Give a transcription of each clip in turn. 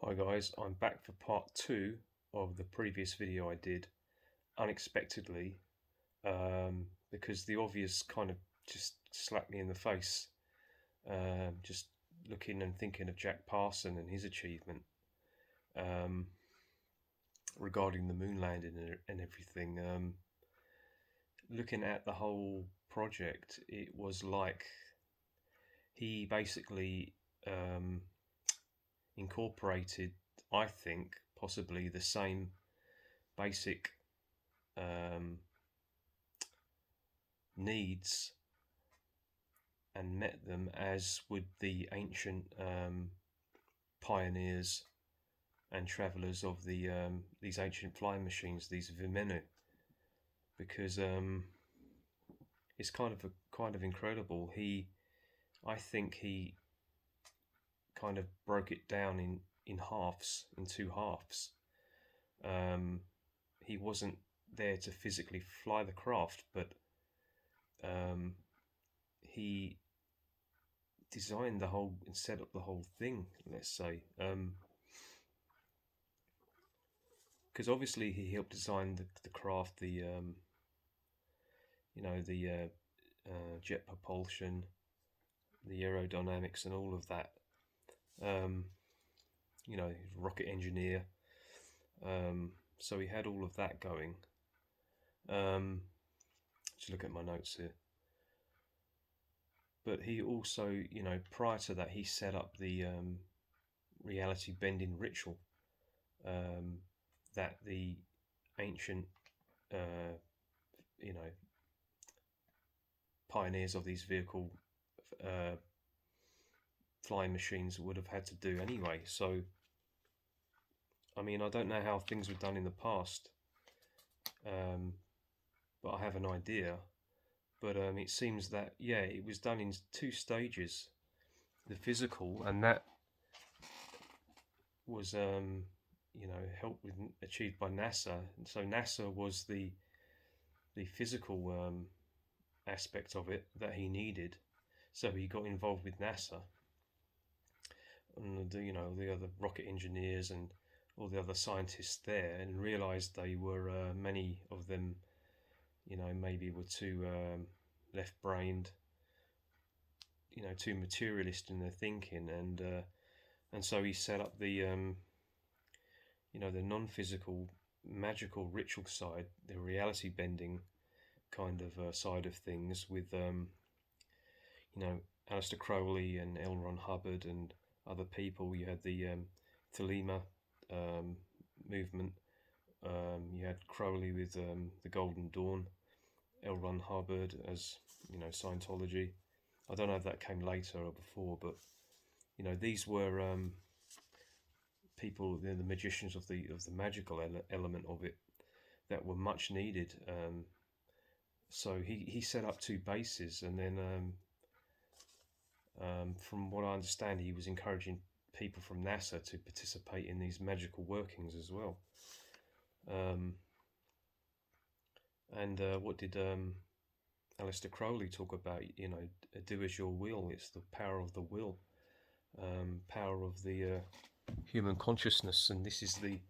Hi guys, I'm back for part 2 of the previous video I did unexpectedly because the obvious kind of just slapped me in the face, just looking and thinking of Jack Parson and his achievement um, regarding the moon landing and everything. Looking at the whole project, it was like he basically incorporated, I think, possibly the same basic needs and met them as would the ancient pioneers and travelers of these ancient flying machines, these Vimana, because it's kind of incredible. I think he kind of broke it down in halves, in two halves. He wasn't there to physically fly the craft, but he designed the whole and set up the whole thing, let's say. Because obviously he helped design the craft, the jet propulsion, the aerodynamics, and all of that. Rocket engineer. So he had all of that going. Just look at my notes here. But he also, prior to that, he set up the reality bending ritual that the ancient, pioneers of these vehicle flying machines would have had to do anyway. So, I mean, I don't know how things were done in the past, but I have an idea. But it seems that, yeah, it was done in two stages. The physical, and that was, helped with, achieved by NASA. And so NASA was the physical aspect of it that he needed. So he got involved with NASA. And, the other rocket engineers and all the other scientists there, and realized they were, many of them, maybe were too left-brained, too materialist in their thinking, and so he set up the the non-physical, magical ritual side, the reality bending kind of side of things with Aleister Crowley and L. Ron Hubbard and other people. You had the Thelema movement. You had Crowley with the Golden Dawn, L. Ron Hubbard as Scientology. I don't know if that came later or before, but these were people, the magicians of the magical element of it that were much needed. So he set up two bases, and then from what I understand, he was encouraging people from NASA to participate in these magical workings as well. What did Aleister Crowley talk about? Do as your will. It's the power of the will, power of the human consciousness, and this is the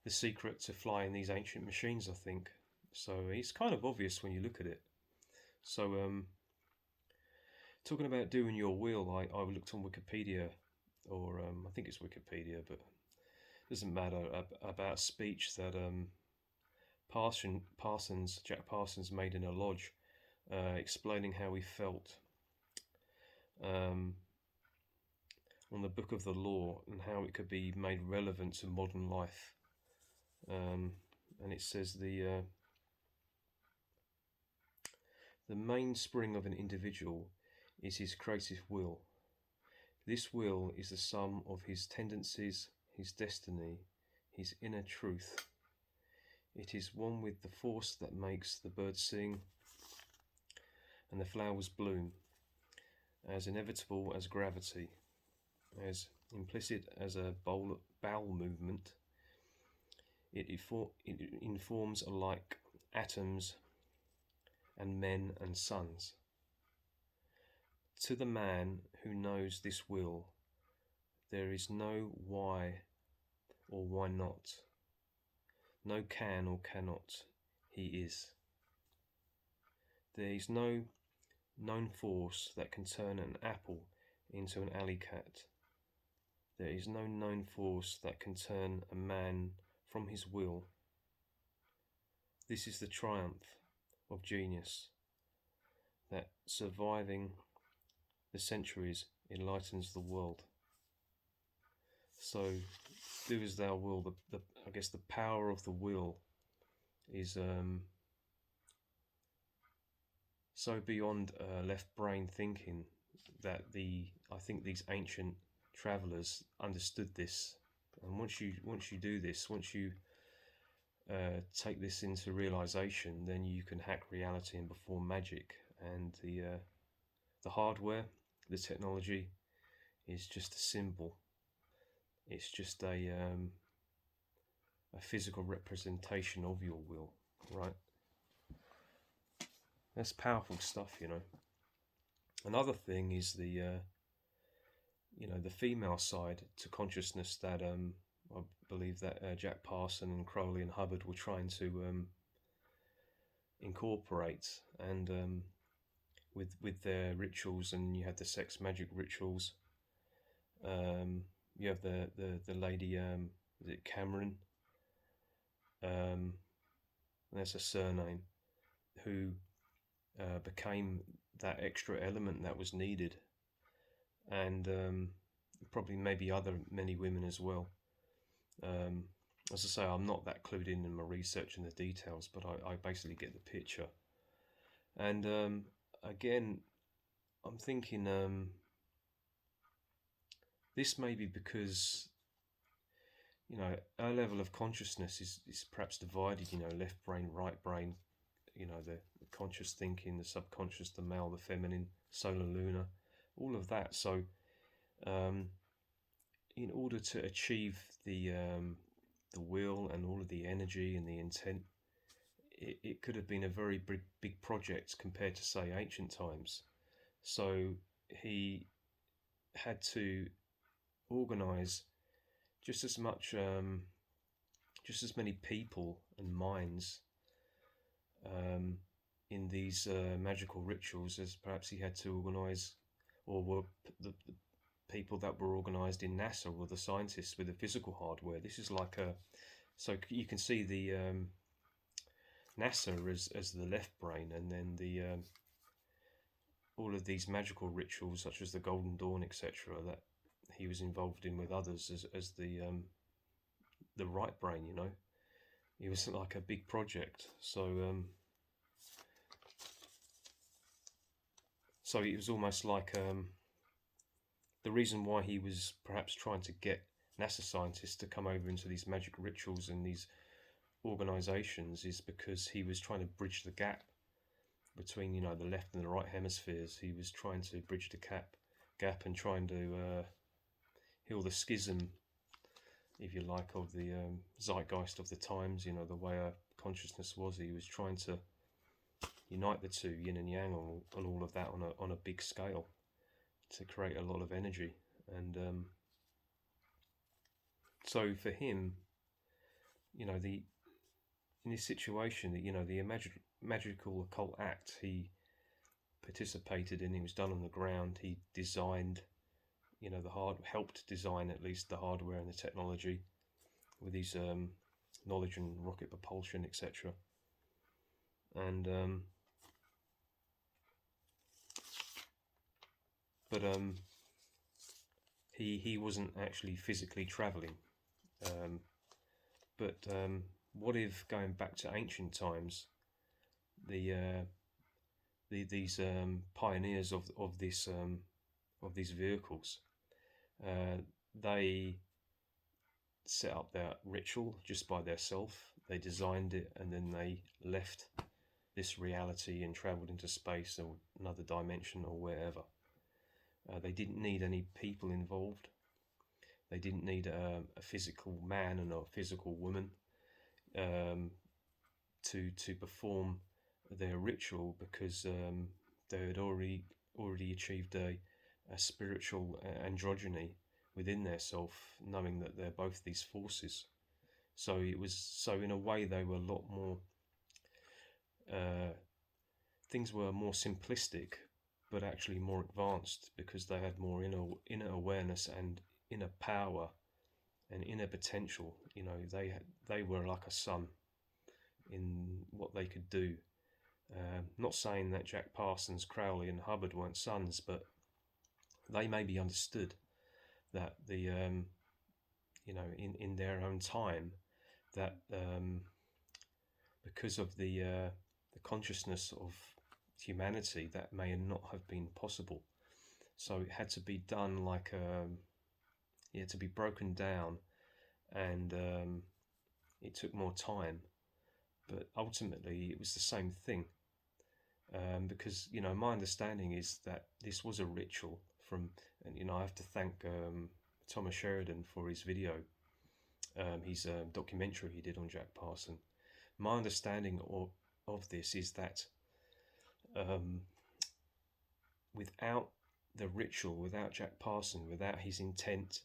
secret to flying these ancient machines, I think. So it's kind of obvious when you look at it. So talking about doing your will, I looked on Wikipedia, or I think it's Wikipedia, but it doesn't matter, about a speech that Jack Parsons made in a lodge, explaining how he felt on the Book of the Law and how it could be made relevant to modern life. And it says the mainspring of an individual is his creative will. This will is the sum of his tendencies, his destiny, his inner truth. It is one with the force that makes the birds sing and the flowers bloom, as inevitable as gravity, as implicit as a bowel movement. It informs alike atoms and men and suns. To the man who knows this will, there is no why or why not. No can or cannot, he is. There is no known force that can turn an apple into an alley cat. There is no known force that can turn a man from his will. This is the triumph of genius, that surviving the centuries enlightens the world. So, do as thou will. I guess the power of the will is so beyond left brain thinking that I think these ancient travelers understood this. And once you do this, once you take this into realization, then you can hack reality and perform magic. And the hardware, the technology, is just a symbol. It's just a physical representation of your will, right? That's powerful stuff, you know. Another thing is the female side to consciousness that I believe that Jack Parson and Crowley and Hubbard were trying to incorporate, and with their rituals. And you have the sex magic rituals. You have the lady, is it Cameron? That's a surname, who became that extra element that was needed, and probably maybe many women as well. As I say, I'm not that clued in my research and the details, but I basically get the picture. And again, I'm thinking this may be because, you know, our level of consciousness is perhaps divided, you know, left brain, right brain, you know, the conscious thinking, the subconscious, the male, the feminine, solar, lunar, all of that. So in order to achieve the will and all of the energy and the intent, it could have been a very big project compared to, say, ancient times. So he had to organize just as many people and minds in these magical rituals as perhaps he had to organize, or were the people that were organized in NASA, or the scientists with the physical hardware. This is like so you can see the NASA as the left brain, and then the all of these magical rituals such as the Golden Dawn, etc., that he was involved in with others as the right brain. You know, it was like a big project. So so it was almost like the reason why he was perhaps trying to get NASA scientists to come over into these magic rituals and these organizations is because he was trying to bridge the gap between, you know, the left and the right hemispheres. He was trying to bridge the gap and trying to heal the schism, if you like, of the zeitgeist of the times, you know, the way our consciousness was. He was trying to unite the two, yin and yang, and all of that on a big scale to create a lot of energy. And so for him, you know, in this situation, you know, the magical occult act he participated in, it was done on the ground. He designed, you know, helped design at least the hardware and the technology with his knowledge and rocket propulsion, etc. And but he wasn't actually physically traveling. But what if, going back to ancient times, these pioneers of these vehicles, they set up their ritual just by themselves. They designed it, and then they left this reality and traveled into space or another dimension or wherever. They didn't need any people involved. They didn't need a physical man and a physical woman to perform their ritual, because they had already achieved a spiritual androgyny within their self, knowing that they're both these forces. So in a way they were a lot more, things were more simplistic, but actually more advanced, because they had more inner awareness and inner power and inner potential. They were like a sun in what they could do. Not saying that Jack Parsons, Crowley, and Hubbard weren't sons, but they maybe understood that in their own time, that because of the consciousness of humanity, that may not have been possible. So it had to be done like to be broken down, and it took more time. But ultimately, it was the same thing, because my understanding is that this was a ritual and I have to thank Thomas Sheridan for his video, his documentary he did on Jack Parson. My understanding of this is that without the ritual, without Jack Parson, without his intent,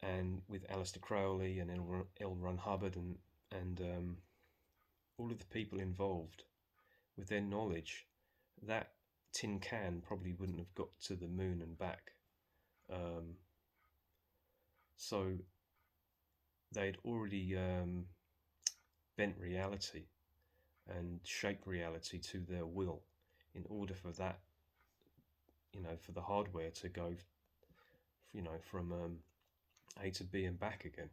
and with Aleister Crowley and L. Ron Hubbard and all of the people involved, with their knowledge, that tin can probably wouldn't have got to the moon and back. So they'd already bent reality and shaped reality to their will in order for that, for the hardware to go, from A to B and back again.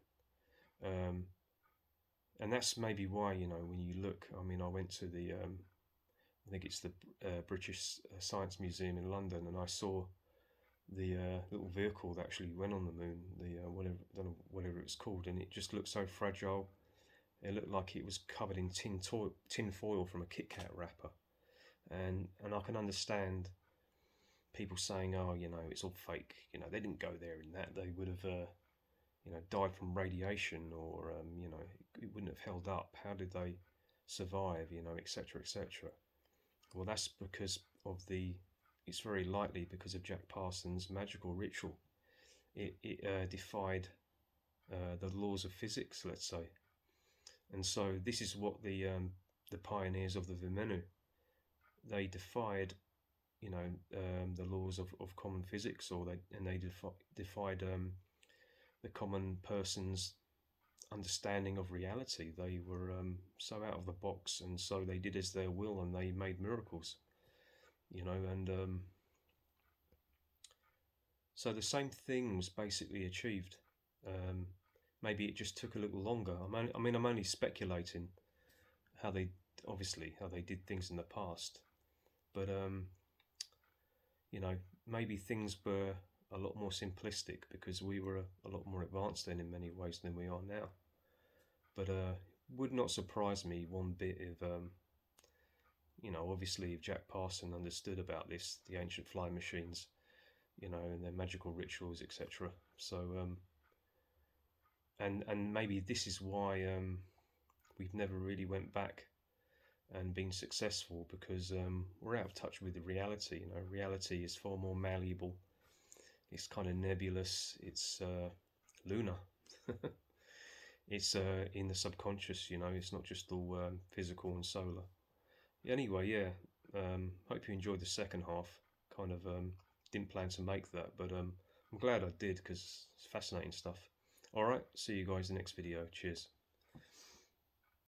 And that's maybe why, when you look, I went to the, I think it's the British Science Museum in London, and I saw the little vehicle that actually went on the moon, the whatever it was called, and it just looked so fragile. It looked like it was covered in tin foil from a Kit Kat wrapper, and I can understand people saying, oh, it's all fake. They didn't go there in that. They would have, died from radiation, or it wouldn't have held up. How did they survive? Etc., etc. Well, that's because of it's very likely because of Jack Parsons' magical ritual. It defied the laws of physics, let's say. And so this is what the pioneers of the Vimana, they defied, the laws of common physics, they defied the common person's understanding of reality. They were so out of the box, and so they did as their will, and they made miracles, and so the same thing was basically achieved. Maybe it just took a little longer. I'm only speculating how they did things in the past, but maybe things were a lot more simplistic because we were a lot more advanced then in many ways than we are now. But would not surprise me one bit if obviously if Jack Parson understood about this, the ancient flying machines, and their magical rituals, etc. So and maybe this is why we've never really went back and been successful, because we're out of touch with the reality. Reality is far more malleable. It's kind of nebulous. It's lunar. It's in the subconscious. It's not just all physical and solar. Anyway, yeah. Hope you enjoyed the second half. Kind of didn't plan to make that, but I'm glad I did, because it's fascinating stuff. Alright, see you guys in the next video. Cheers.